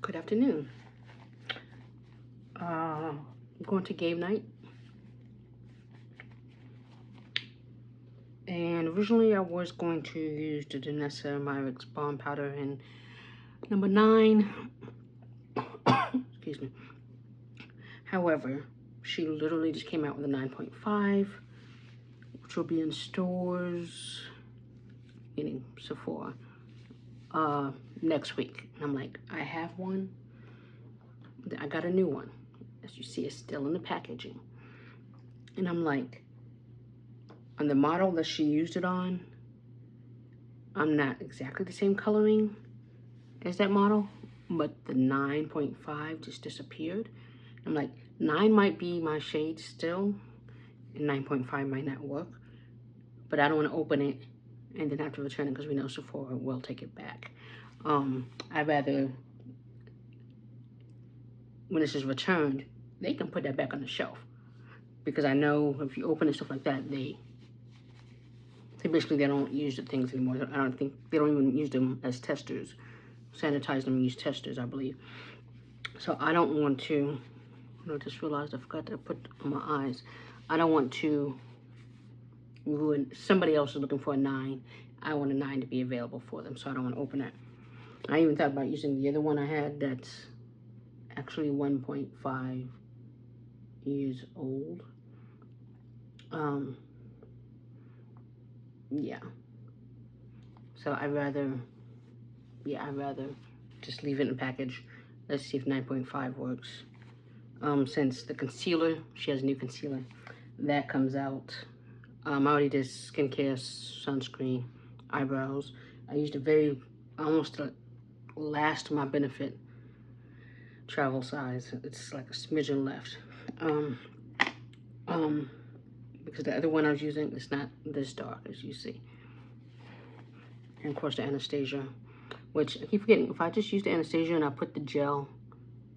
Good afternoon. I'm going to game night. And originally I was going to use the Danessa Myricks Balm powder in number 9. Excuse me. However, she literally just came out with a 9.5, which will be in stores, meaning Sephora, next week. And I'm like, I have one. I got a new one. As you see, it's still in the packaging. And I'm like, on the model that she used it on, I'm not exactly the same coloring as that model, but the 9.5 just disappeared. I'm like, 9 might be my shade still, and 9.5 might not work, but I don't want to open it and then have to return it because we know Sephora will take it back. I'd rather, when this is returned, they can put that back on the shelf, because I know if you open and stuff like that, they basically, they don't use the things anymore. I don't think, they don't even use them as testers. Sanitize them and use testers, I believe. So I don't want to, I just realized I forgot to put on my eyes. I don't want to ruin, somebody else is looking for a 9. I want a 9 to be available for them, so I don't want to open it. I even thought about using the other one I had that's actually 1.5 years old. Yeah. So I'd rather just leave it in the package. Let's see if 9.5 works. Since the concealer, she has a new concealer that comes out. I already did skincare, sunscreen, eyebrows. I used a very, almost a last to my benefit travel size. It's like a smidgen left. Because the other one I was using is not this dark, as you see. And of course the Anastasia, which I keep forgetting, if I just use the Anastasia and I put the gel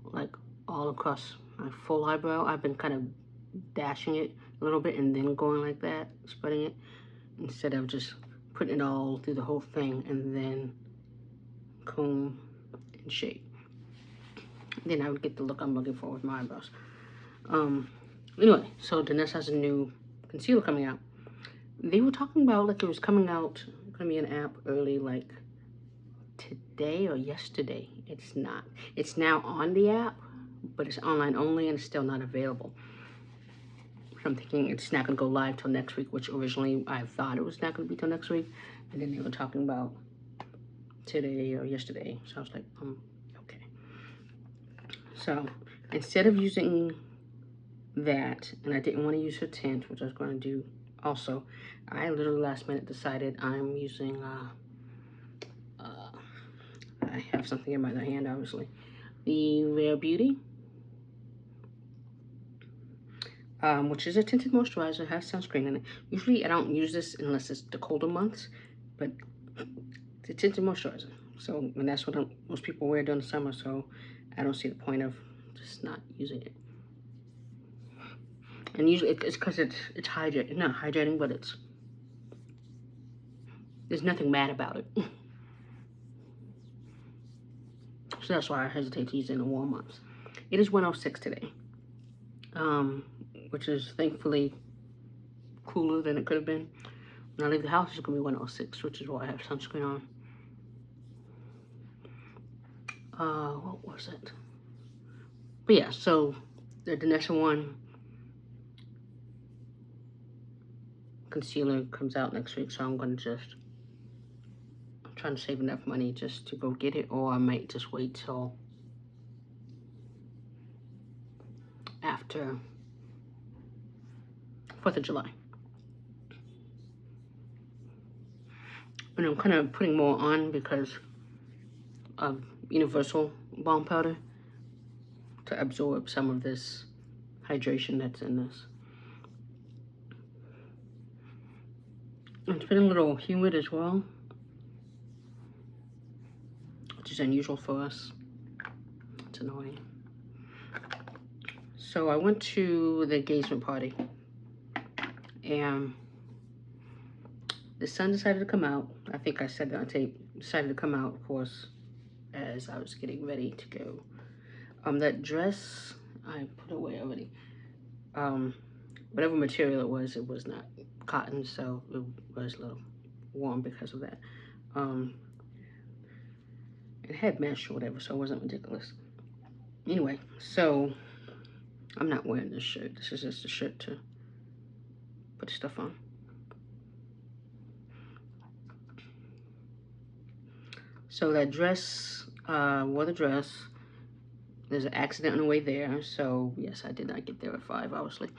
like all across my full eyebrow, I've been kind of dashing it a little bit and then going like that, spreading it, instead of just putting it all through the whole thing and then comb and shape. Then I would get the look I'm looking for with my eyebrows. Anyway, so Danessa has a new concealer coming out. They were talking about like it was coming out, gonna be an app early, like today or yesterday. It's not. It's now on the app, but it's online only and it's still not available. I'm thinking it's not gonna go live till next week, which originally I thought it was not gonna be till next week, and then they were talking about today or yesterday. So I was like, okay. So instead of using that, and I didn't want to use her tint, which I was going to do also, I literally last minute decided I'm using I have something in my hand, obviously, the Rare Beauty, which is a tinted moisturizer, has sunscreen in it. Usually I don't use this unless it's the colder months, but it's a tinted moisturizer, so, and that's what most people wear during the summer, so I don't see the point of just not using it. And usually it's because it's hydrating, not hydrating, but there's nothing mad about it. So that's why I hesitate to use it in the warm months. It is 106 today, which is thankfully cooler than it could have been. When I leave the house, it's gonna be 106, which is why I have sunscreen on. What was it? But yeah, so the Danessa one concealer comes out next week, so I'm gonna just, I'm trying to save enough money just to go get it, or I might just wait till after 4th of July. And I'm kind of putting more on because of universal balm powder to absorb some of this hydration that's in this. It's been a little humid as well, which is unusual for us. It's annoying. So I went to the engagement party, and the sun decided to come out. I think I said that on tape. Decided to come out, of course, as I was getting ready to go. That dress I put away already. Whatever material it was not cotton, so it was a little warm because of that. It had mesh or whatever, so it wasn't ridiculous. Anyway, so I'm not wearing this shirt. This is just a shirt to put stuff on. So that dress, wore the dress. There's an accident on the way there, so yes, I did not get there at 5, obviously,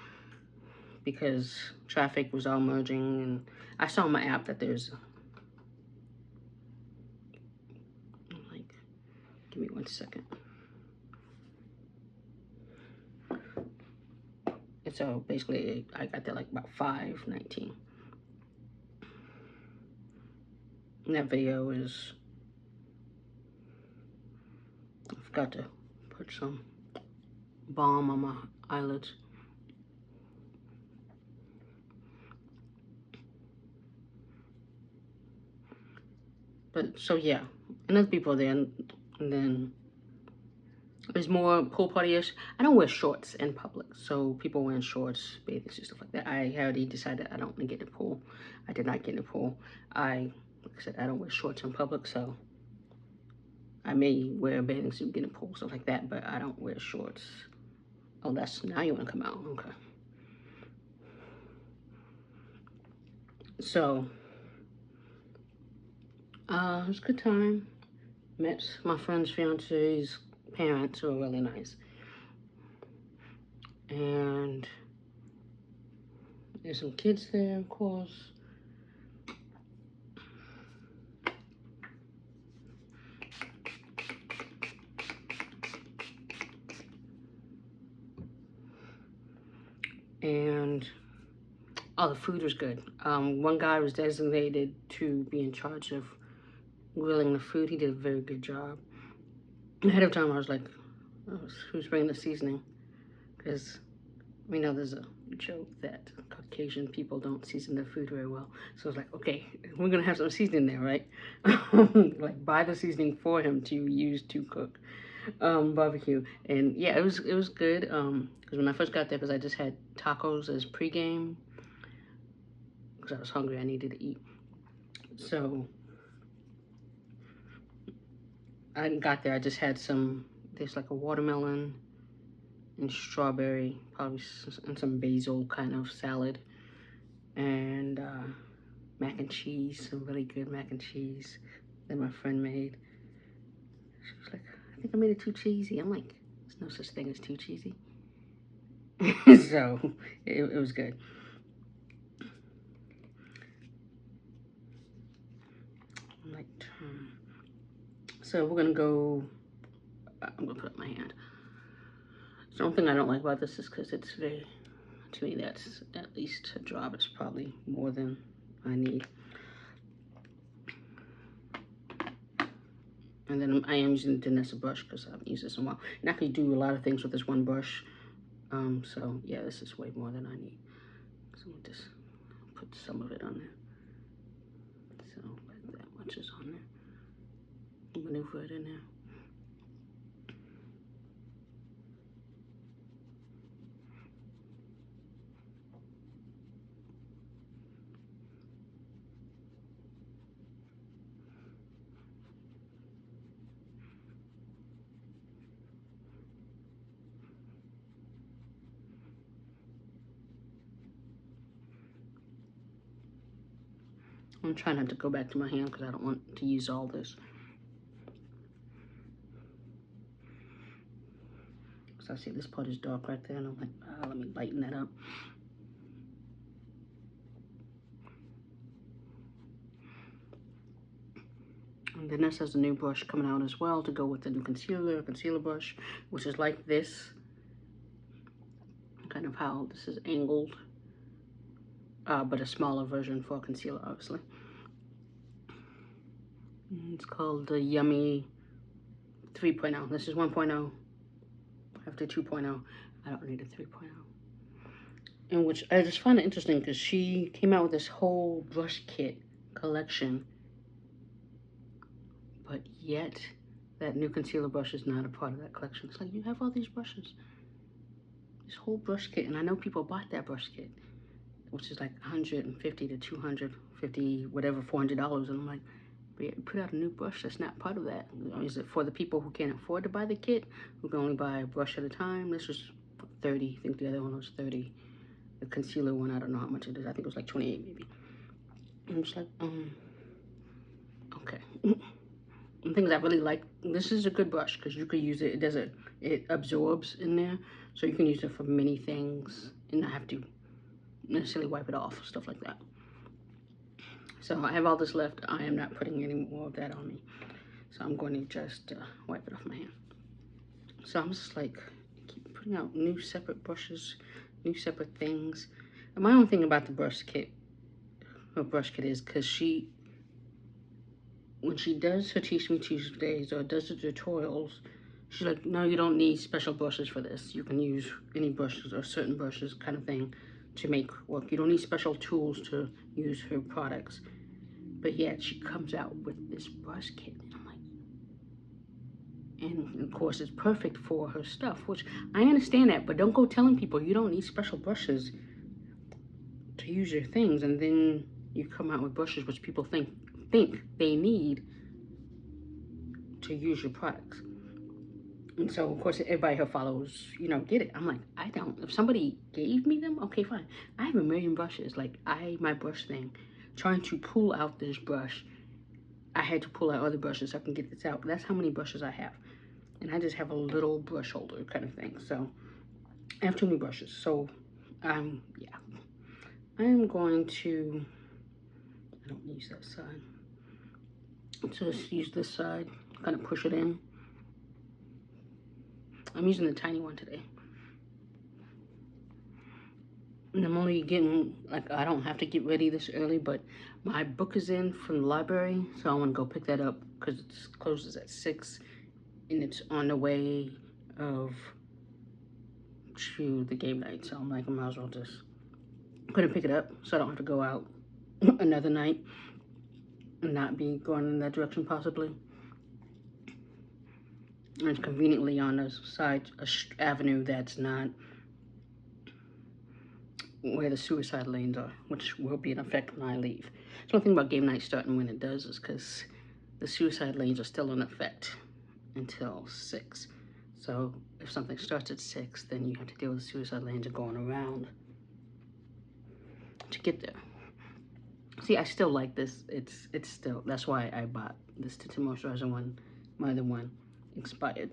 because traffic was all merging, and I saw on my app that there's, like, give me 1 second. And so basically, I got there like about 5:19. And that video is, I forgot to put some balm on my eyelids. But so yeah, and other people there, and then there's more pool party-ish. I don't wear shorts in public, so people wearing shorts, bathing suits, stuff like that. I already decided I don't want to get in the pool. I did not get in the pool. Like I said, I don't wear shorts in public, so I may wear a bathing suit, get in the pool, stuff like that, but I don't wear shorts. Oh, that's, now you want to come out, okay. So, it was a good time. Met my friend's fiance's parents, who are really nice. And there's some kids there, of course. And oh, the food was good. One guy was designated to be in charge of grilling the food. He did a very good job. Ahead of time, I was like, oh, who's bringing the seasoning? Because we know there's a joke that Caucasian people don't season their food very well. So I was like, okay, we're gonna have some seasoning there, right? Like, buy the seasoning for him to use to cook barbecue. And yeah, it was good. Because when I first got there, because I just had tacos as pregame, because I was hungry, I needed to eat. So I got there, I just had there's like a watermelon and strawberry, probably, and some basil kind of salad, and mac and cheese, some really good mac and cheese that my friend made. She was like, I think I made it too cheesy. I'm like, there's no such thing as too cheesy. So it was good. So we're gonna go, I'm gonna put up my hand. So one thing I don't like about this is because it's very, to me, that's at least a drop. It's probably more than I need. And then I am using the Danessa brush because I haven't used this in a while. And I can do a lot of things with this one brush. So yeah, this is way more than I need. So we'll just put some of it on there. So that much is on there. Maneuver it in there. I'm trying not to go back to my hand because I don't want to use all this. So I see this part is dark right there, and I'm like, let me lighten that up. And then this has a new brush coming out as well to go with the new concealer brush, which is like this. Kind of how this is angled, but a smaller version for concealer, obviously. It's called the Yummy 3.0. This is 1.0. After 2.0, I don't need a 3.0. And which I just find it interesting because she came out with this whole brush kit collection, but yet that new concealer brush is not a part of that collection. It's like, you have all these brushes, this whole brush kit, and I know people bought that brush kit, which is like 150 to 250, whatever, $400, and I'm like, put out a new brush that's not part of that. Is it for the people who can't afford to buy the kit, who can only buy a brush at a time? This was 30. I think the other one was 30. The concealer one, I don't know how much it is. I think it was like 28 maybe. I'm just like, okay. And things I really like, this is a good brush because you could use it. It absorbs in there, so you can use it for many things and not have to necessarily wipe it off, stuff like that. So I have all this left. I am not putting any more of that on me. So I'm going to just wipe it off my hand. So I'm just like, keep putting out new separate brushes, new separate things. And my own thing about the brush kit, is because when she does her Teach Me Tuesdays or does the tutorials, she's like, no, you don't need special brushes for this. You can use any brushes or certain brushes kind of thing to make work. You don't need special tools to use her products. But yet she comes out with this brush kit, and I'm like, and of course it's perfect for her stuff, which I understand that, but don't go telling people you don't need special brushes to use your things, and then you come out with brushes which people think they need to use your products. And so of course everybody who follows, get it. I'm like, I don't. If somebody gave me them, okay, fine. I have a million brushes. Like my brush thing, trying to pull out this brush, I had to pull out other brushes so I can get this out. That's how many brushes I have. And I just have a little brush holder kind of thing. So I have too many brushes. So yeah, I am going to, I don't use that side. Just use this side, kind of push it in. I'm using the tiny one today. And I'm only getting, like, I don't have to get ready this early, but my book is in from the library, so I want to go pick that up because it closes at 6, and it's on the way to the game night. So I'm like, I might as well just go pick it up so I don't have to go out another night and not be going in that direction possibly. And it's conveniently on a side avenue that's not where the suicide lanes are, which will be in effect when I leave. So one thing about game night starting when it does is because the suicide lanes are still in effect until 6. So if something starts at 6, then you have to deal with the suicide lanes and going around to get there. See, I still like this. It's still, that's why I bought this Tinted Moisturizer one. My other one expired.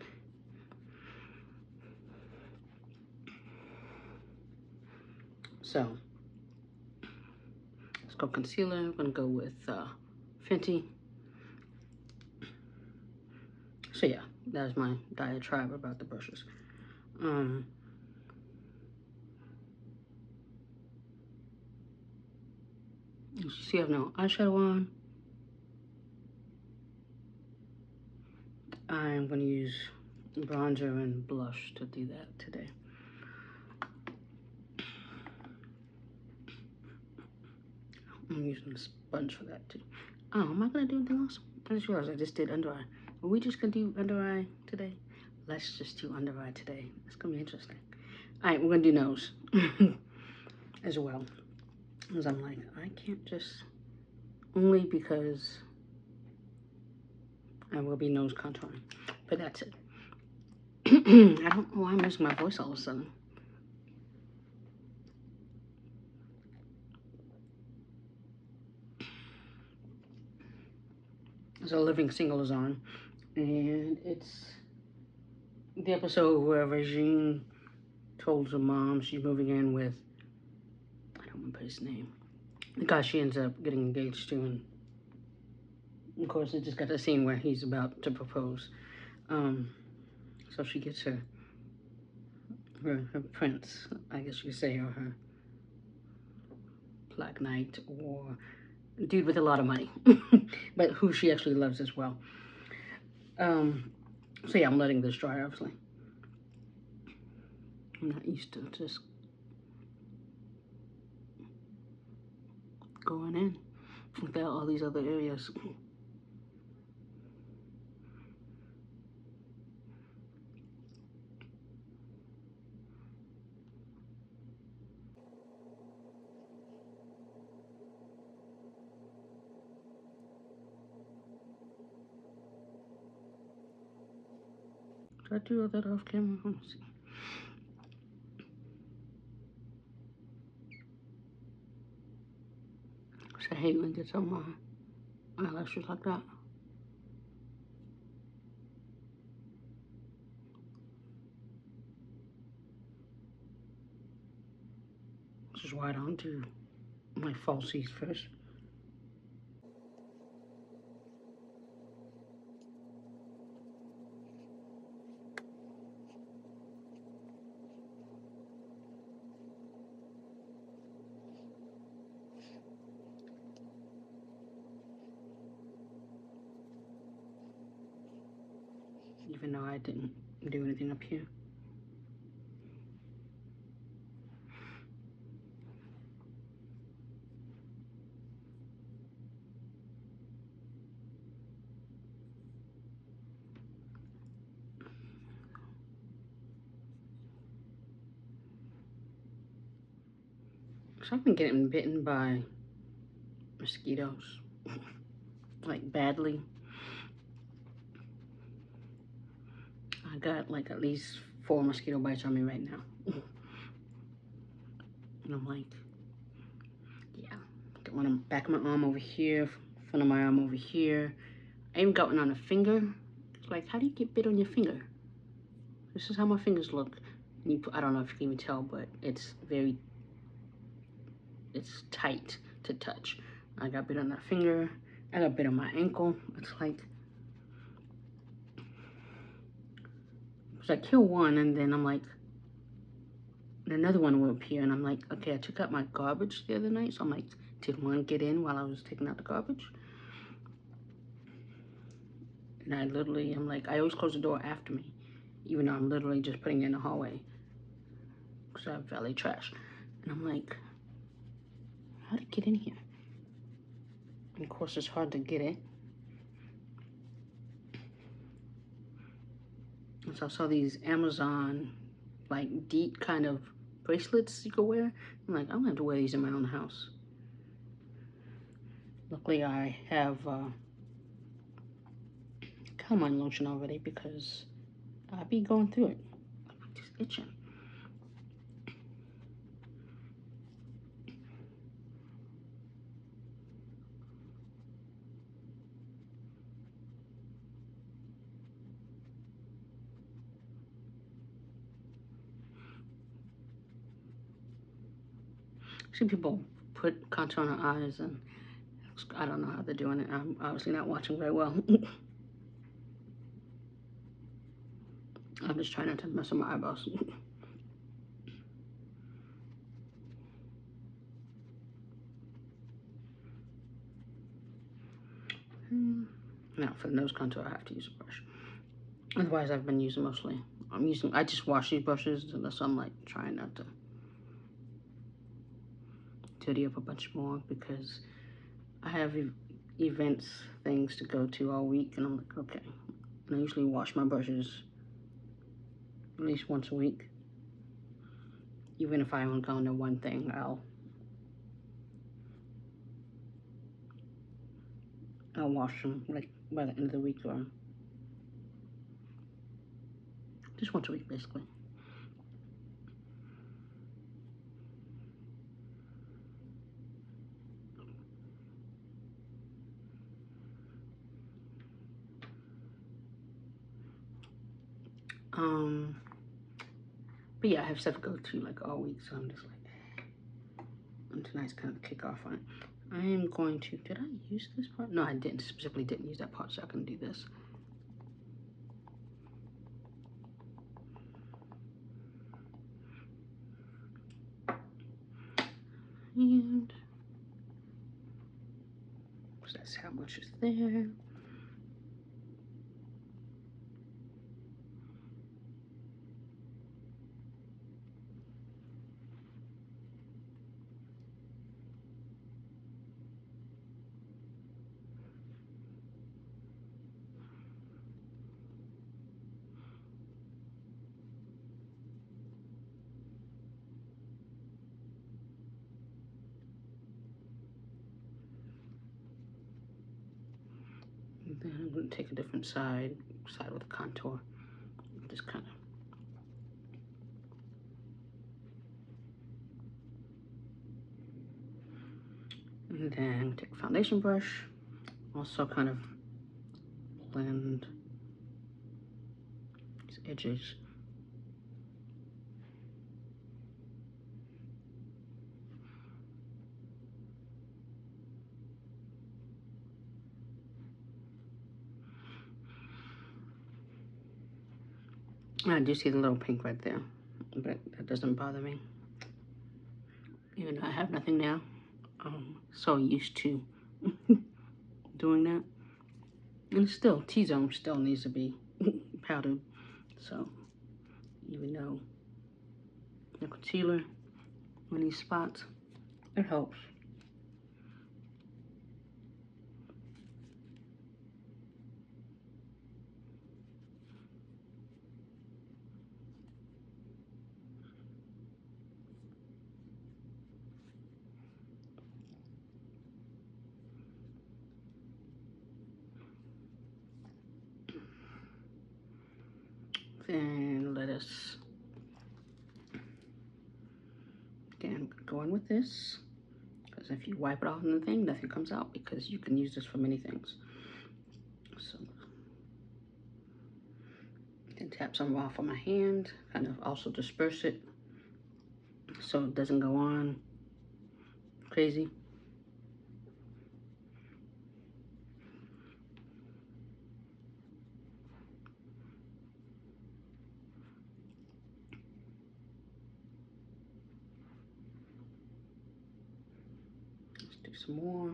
So let's go concealer. I'm gonna go with Fenty. So yeah, that's my diatribe about the brushes. You see I have no eyeshadow on. I'm gonna use bronzer and blush to do that today. I'm using a sponge for that too. Oh, am I gonna do anything else? I just realized I just did under eye. Are we just gonna do under eye today? Let's just do under eye today. It's gonna be interesting. All right, we're gonna do nose as well. Because I'm like, I can't just, only because I will be nose contouring. But that's it. I don't know why I'm losing my voice all of a sudden. So Living Single is on, and it's the episode where Regine told her mom she's moving in with, I don't remember his name, the guy she ends up getting engaged to, and of course it just got the scene where he's about to propose. So she gets her prince, I guess you could say, or her Black Knight, or dude with a lot of money, but who she actually loves as well. So yeah, I'm letting this dry, obviously. I'm not used to just going in without all these other areas. Did I do all that off camera? Let me see. I hate when it gets on my eyelashes like that. This is why I don't do my falsies first. Even though I didn't do anything up here. So I've been getting bitten by mosquitoes, like badly. I got like at least 4 mosquito bites on me right now. And I'm like, yeah. Got one on the back of my arm over here, front of my arm over here. I even got one on a finger. It's like, how do you get bit on your finger? This is how my fingers look. I don't know if you can even tell, but it's tight to touch. I got bit on that finger. I got bit on my ankle. It's like I kill one, and then I'm like, another one will appear, and I'm like, okay, I took out my garbage the other night, so I'm like, did one get in while I was taking out the garbage? And I literally, I'm like, I always close the door after me, even though I'm literally just putting it in the hallway, because I have valet trash. And I'm like, how did it get in here? And of course, it's hard to get it. And so I saw these Amazon, like, deep kind of bracelets you could wear. I'm like, I'm gonna have to wear these in my own house. Luckily, I have calamine lotion already because I be going through it. I'm just itching. I see people put contour on their eyes, and I don't know how they're doing it. I'm obviously not watching very well. I'm just trying not to mess up my eyeballs. Now for the nose contour, I have to use a brush. Otherwise, I've been using mostly. I just wash these brushes unless I'm like trying not to dirty up a bunch more, because I have events, things to go to all week, and I'm like, okay. And I usually wash my brushes at least once a week. Even if I only go into one thing, I'll wash them like by the end of the week, or just once a week, basically. But yeah, I have stuff to go to like all week, so I'm just like, and tonight's kind of kick off on it. I am going to, did I use this part? No, I didn't, specifically didn't use that part, so I can do this. And so that's how much is there. And then I'm going to take a different side with the contour. just kind of. And then take a foundation brush, also kind of blend these edges. I do see the little pink right there, but that doesn't bother me. Even though I have nothing now, I'm so used to doing that. And still, T-zone still needs to be powdered. So, even though the concealer on these spots, it helps. Then let us, again, go in with this, because if you wipe it off in the thing, nothing comes out, because you can use this for many things. So, then tap some off on my hand, kind of also disperse it, so it doesn't go on crazy. Let's do some more.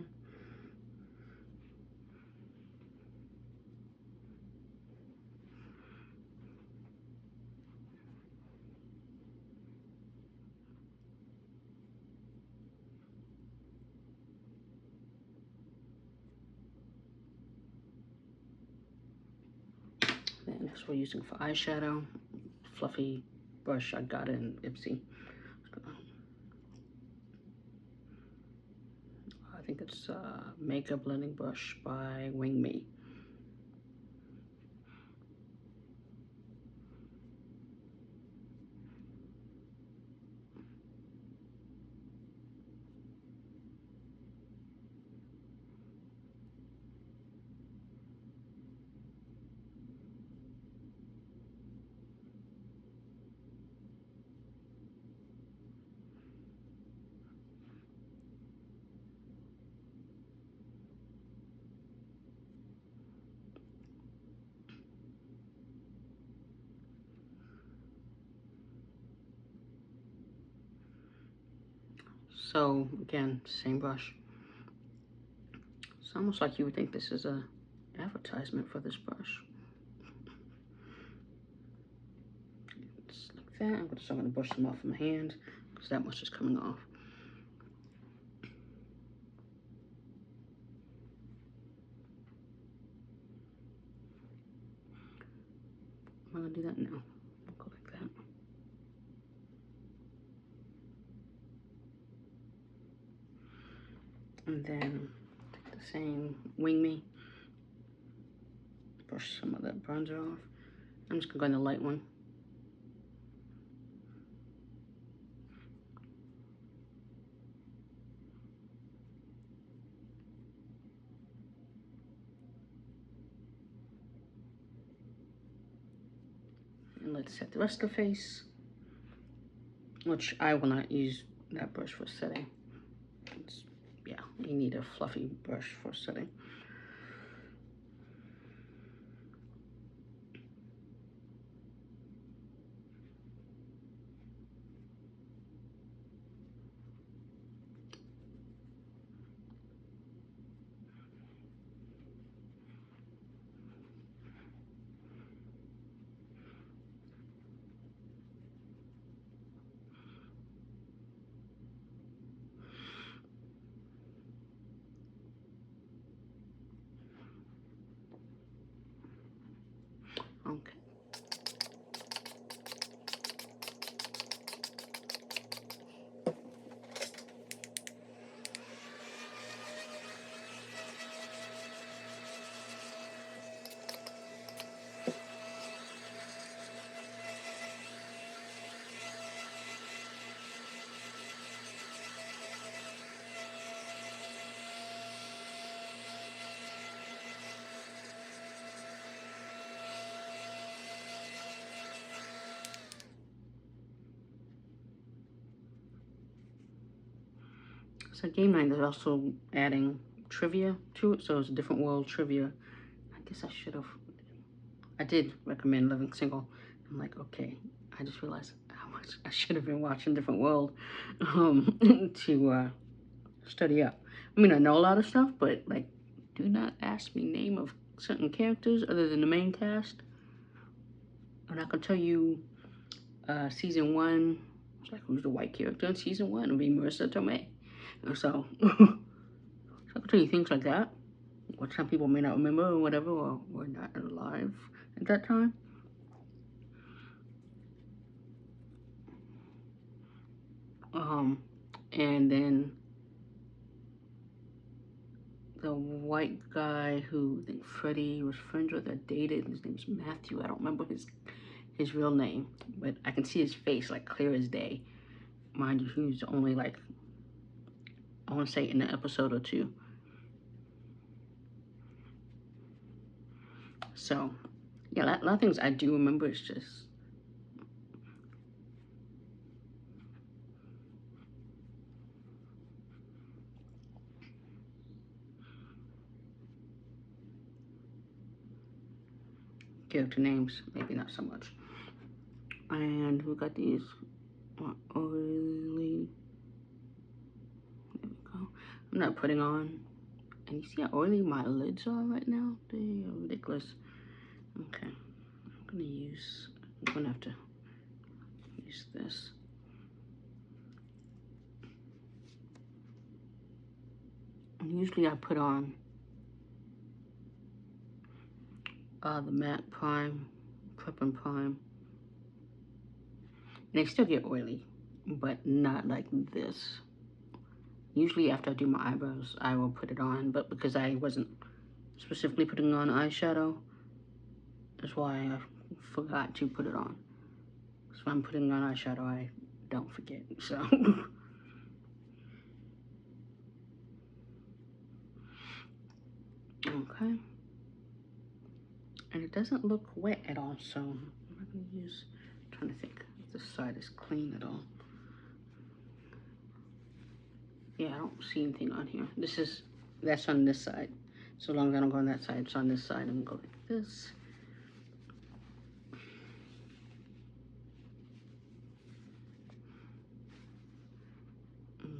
And next we're using for eyeshadow, fluffy brush. I got it in Ipsy. I think it's makeup blending brush by Wing Me. So again, same brush. It's almost like you would think this is a advertisement for this brush. It's like that. I'm gonna brush some off of my hand because that much is coming off. I'm gonna do that now. I'll go like that. And then take the same Wing Me, brush some of that bronzer off. I'm just gonna go in the light one. And let's set the rest of the face, which I will not use that brush for setting. Yeah, you need a fluffy brush for setting. So game night, they're also adding trivia to it, so it's a different world trivia. I guess I did recommend Living Single. I'm like, okay, I just realized how much I should have been watching Different World to study up. I mean, I know a lot of stuff, but like, do not ask me name of certain characters other than the main cast. And I can tell you, season 1, it's like, who's the white character in season 1? It'll be Marissa Tomei. So, so I can tell you things like that, what some people may not remember or whatever, or were not alive at that time. And then the white guy who I think Freddie was friends with or dated, his name's Matthew. I don't remember his real name, but I can see his face like clear as day. Mind you, he was only like, I want to say in an episode or 2. So, yeah, a lot of things I do remember. It's just character names, maybe not so much. And we got these oily. There we go. I'm not putting on. And you see how oily my lids are right now? They are ridiculous. Okay. I'm gonna have to use this. And usually I put on the matte prime, prep and prime. And they still get oily, but not like this. Usually after I do my eyebrows, I will put it on, but because I wasn't specifically putting on eyeshadow, that's why I forgot to put it on. So if I'm putting on eyeshadow, I don't forget, so. Okay. And it doesn't look wet at all, so I'm not gonna use, I'm trying to think if this side is clean at all. Yeah, I don't see anything on here. That's on this side. So long as I don't go on that side, it's on this side. I'm gonna go like this.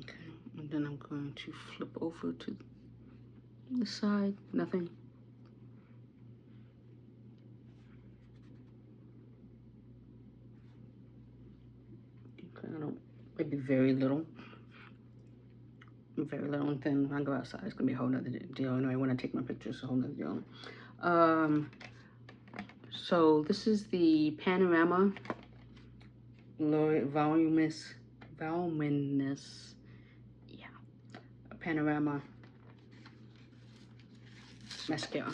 Okay, and then I'm going to flip over to the side, nothing. Okay, maybe very little. Very little, and then when I go outside, it's gonna be a whole nother deal. Anyway, when I take my pictures, it's a whole nother deal. So this is the Panorama Voluminous, yeah, Panorama mascara.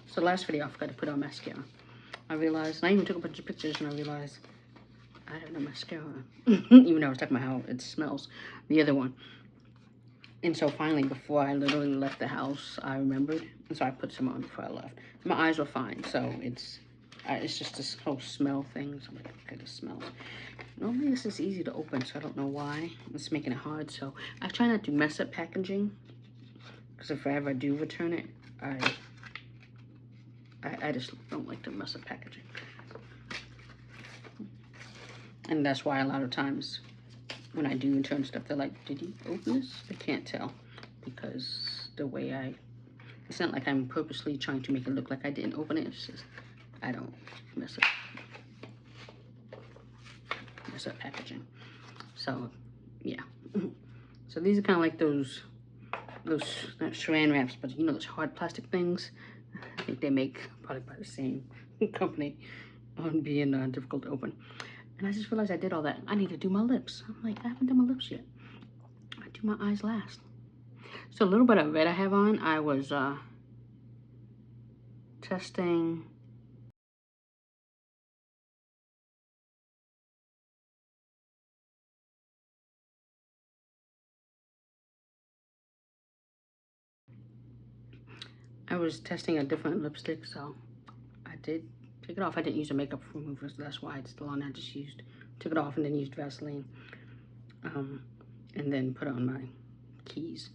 So last video, I forgot to put on mascara. I realized, and I even took a bunch of pictures, and I realized I have no mascara. Even though I was talking about how it smells, the other one. And so finally, before I literally left the house, I remembered, and so I put some on before I left. My eyes were fine, so it's just this whole smell thing. So I'm like, okay, this smells. Normally this is easy to open, so I don't know why it's making it hard. So I try not to mess up packaging, because if I ever do return it, I just don't like to mess up packaging. And that's why a lot of times when I do return stuff, they're like, did you open this? I can't tell, because the way it's not like I'm purposely trying to make it look like I didn't open it. It's just, I don't mess up packaging. So, yeah. So these are kind of like those not saran wraps, but you know, those hard plastic things. I think they make probably by the same company on being difficult to open. And I just realized I did all that. I need to do my lips. I'm like, I haven't done my lips yet. I do my eyes last. So a little bit of red I have on. I was testing. I was testing a different lipstick, so I did take it off. I didn't use a makeup remover, so that's why it's still on. I just took it off and then used Vaseline. And then put it on my keys.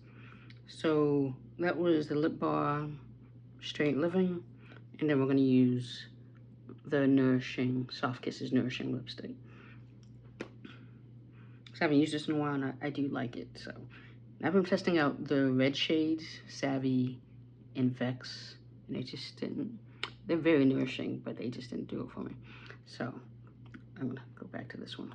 So that was the Lip Bar Straight Living, and then we're going to use the Nourishing, Soft Kisses Nourishing Lipstick. So I haven't used this in a while, and I do like it. So I've been testing out the red shades, Savvy and Vex, and they just didn't, they're very nourishing, but they just didn't do it for me. So I'm gonna go back to this one.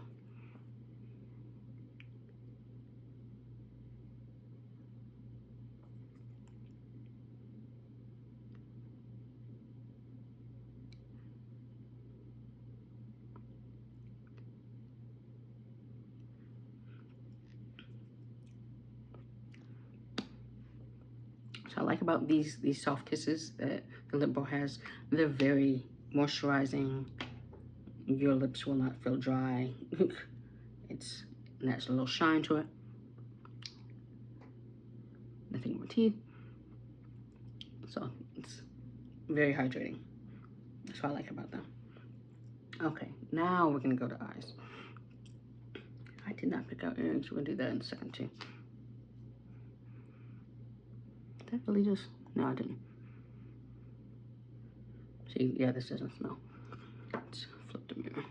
So I like about these soft kisses that the Lip Bar has, they're very moisturizing. Your lips will not feel dry. It's has a little shine to it. Nothing more teeth. So it's very hydrating. That's what I like about them. Okay, now we're gonna go to eyes. I did not pick out earrings. We're gonna do that in a second too. Did that really just? No, I didn't. See, yeah, this doesn't smell. Let's flip the mirror.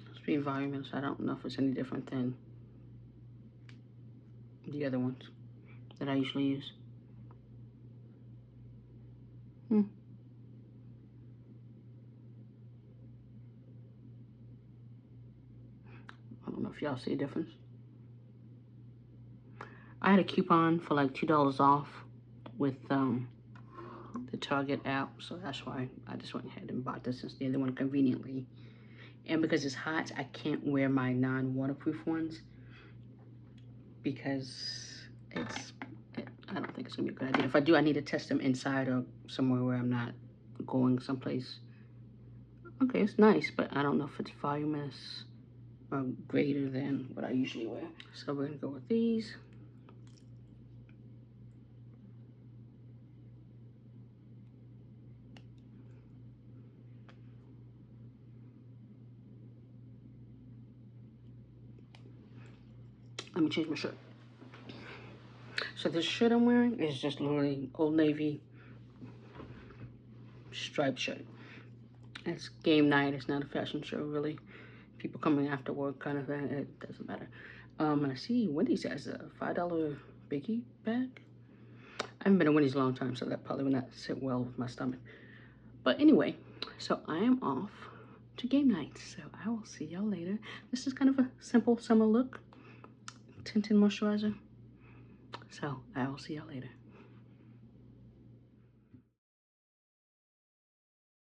It's pretty voluminous. I don't know if it's any different than the other ones that I usually use. I don't know if y'all see a difference. I had a coupon for like $2 off with the Target app, so that's why I just went ahead and bought this instead of the one conveniently. And because it's hot, I can't wear my non-waterproof ones because I don't think it's gonna be a good idea. If I do, I need to test them inside or somewhere where I'm not going someplace. Okay, it's nice, but I don't know if it's voluminous or greater than what I usually wear. So we're gonna go with these. Let me change my shirt. So this shirt I'm wearing is just literally Old Navy striped shirt. It's game night. It's not a fashion show, really. People coming after work kind of thing. It doesn't matter. And I see Wendy's has a $5 biggie bag. I haven't been to Wendy's a long time, so that probably would not sit well with my stomach. But anyway, so I am off to game night. So I will see y'all later. This is kind of a simple summer look. Tinted moisturizer. So I will see y'all later.